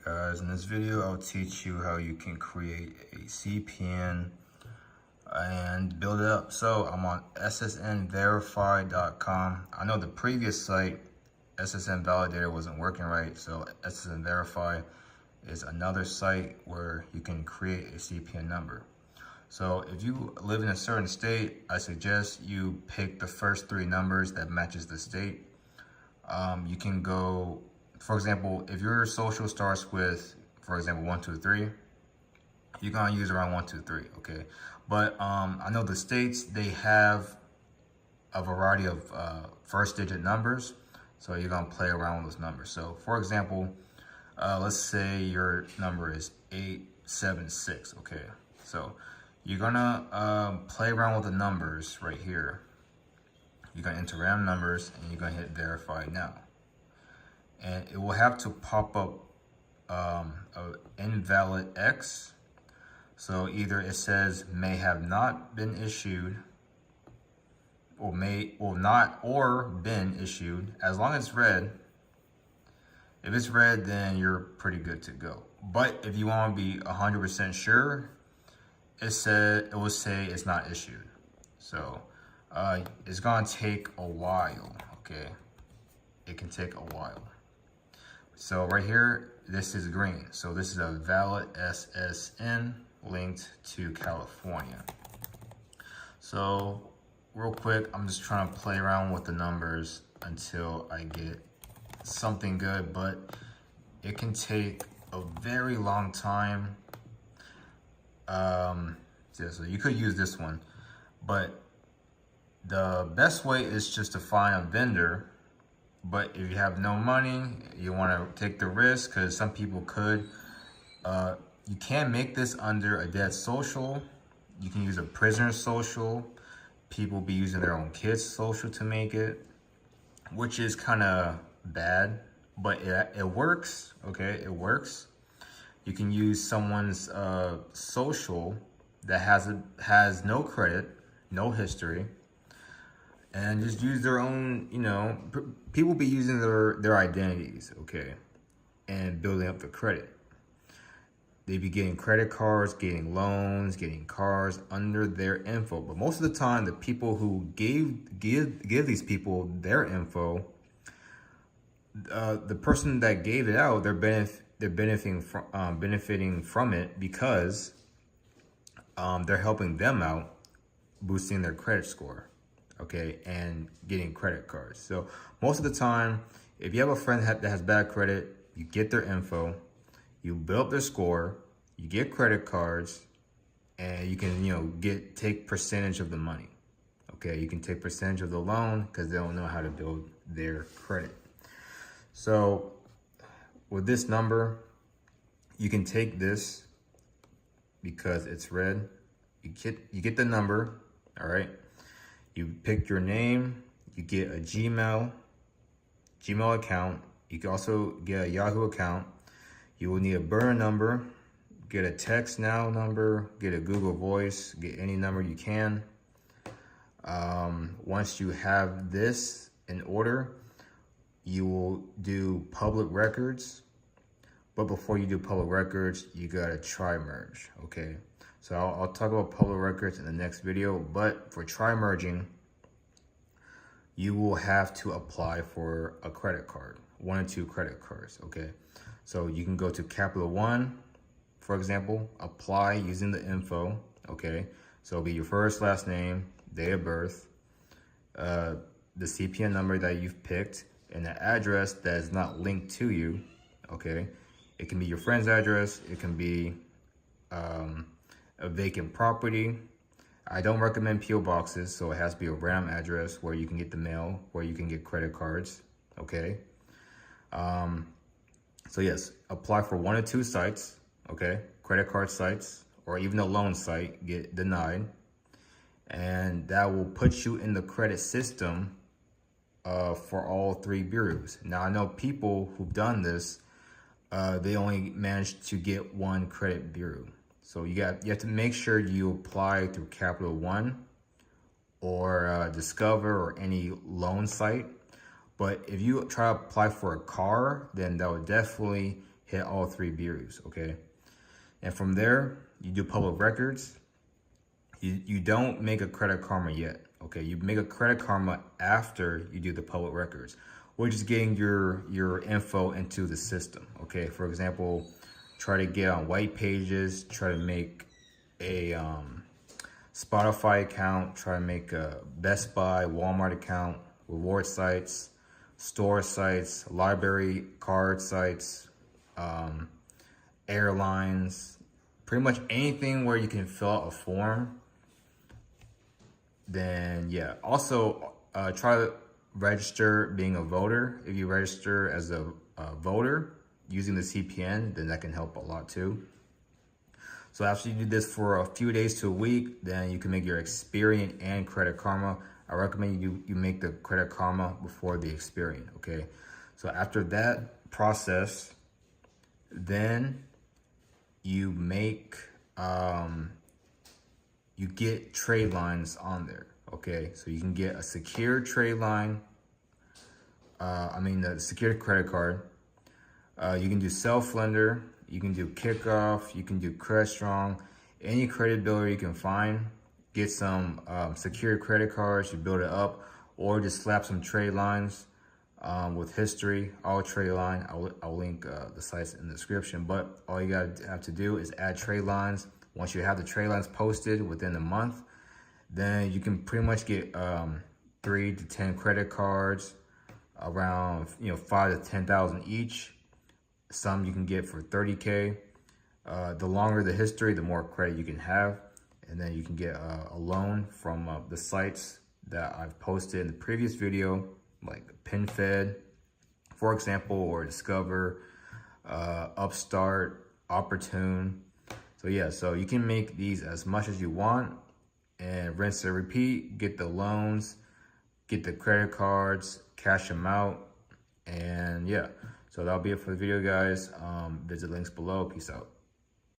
Guys, in this video I'll teach you how you can create a CPN and build it up. So I'm on SSN-verify.com. I know the previous site, SSN Validator, wasn't working right, so SSN Verify is another site where you can create a CPN number. So if you live in a certain state, I suggest you pick the first three numbers that matches the state. You can go, for example, if your social starts with, for example, 1, 2, 3, you're gonna use around 1, 2, 3, okay? But I know the states, they have a variety of first digit numbers, so you're gonna play around with those numbers. So for example, let's say your number is 876, okay? So you're gonna play around with the numbers right here. You're gonna enter random numbers and you're gonna hit verify now. And it will have to pop up an invalid X. So either it says may have not been issued or been issued. As long as it's red, if it's red, then you're pretty good to go. But if you want to be 100% sure, it will say it's not issued. So it's gonna take a while, okay? It can take a while. So right here, this is green. So this is a valid SSN linked to California. So real quick, I'm just trying to play around with the numbers until I get something good, but it can take a very long time. So you could use this one, but the best way is just to find a vendor. But if you have no money, you want to take the risk, because some people could. You can make this under a dead social. You can use a prisoner social. People be using their own kids' social to make it, which is kind of bad, but it works, okay? It works. You can use someone's social that has no credit, no history, and just use their own, people be using their identities, okay, and building up the credit. They be getting credit cards, getting loans, getting cars under their info. But most of the time, the people who give these people their info, the person that gave it out, they're benefiting from it, because they're helping them out, boosting their credit score, okay, and getting credit cards. So most of the time, if you have a friend that has bad credit, you get their info, you build up their score, you get credit cards, and you can, take percentage of the money, okay? You can take percentage of the loan because they don't know how to build their credit. So with this number, you can take this because it's red. You get the number, all right? You pick your name, you get a Gmail account. You can also get a Yahoo account. You will need a burner number, get a text now number, get a Google Voice, get any number you can. Once you have this in order, you will do public records. But before you do public records, you gotta tri-merge, okay? So I'll talk about public records in the next video, but for tri-merging, you will have to apply for a credit card, 1 or 2 credit cards, okay? So you can go to Capital One, for example, apply using the info, okay? So it'll be your first, last name, date of birth, the CPN number that you've picked, and the address that is not linked to you, okay? It can be your friend's address, it can be a vacant property. I don't recommend P.O. boxes, so it has to be a random address where you can get the mail, where you can get credit cards, okay? So yes, apply for 1 or 2 sites, okay? Credit card sites, or even a loan site, get denied. And that will put you in the credit system for all 3 bureaus. Now, I know people who've done this, they only managed to get 1 credit bureau. So you have to make sure you apply through Capital One or Discover or any loan site. But if you try to apply for a car, then that would definitely hit all 3 views, okay? And from there, you do public records. You don't make a Credit Karma yet, okay? You make a Credit Karma after you do the public records. We're just getting your info into the system, okay? For example, try to get on white pages, try to make a Spotify account, try to make a Best Buy, Walmart account, reward sites, store sites, library card sites, airlines, pretty much anything where you can fill out a form. Then yeah, also try to register being a voter. If you register as a voter using the CPN, then that can help a lot too. So after you do this for a few days to a week, then you can make your Experian and Credit Karma. I recommend you make the Credit Karma before the Experian, okay? So after that process, then you make, you get Tradelines on there, okay? So you can get a secured trade line, the secured credit card. You can do self-lender, you can do kickoff, you can do credit strong, any credit builder you can find. Get some secured credit cards, you build it up, or just slap some trade lines with history, all trade line. I'll link the sites in the description, but all you gotta have to do is add trade lines. Once you have the trade lines posted within a month, then you can pretty much get 3 to 10 credit cards, around 5 to 10,000 each. Some you can get for 30K. The longer the history, the more credit you can have. And then you can get a loan from the sites that I've posted in the previous video, like PinFed, for example, or Discover, Upstart, Opportune. So yeah, so you can make these as much as you want and rinse and repeat, get the loans, get the credit cards, cash them out, and yeah. So that'll be it for the video, guys. Visit links below. Peace out.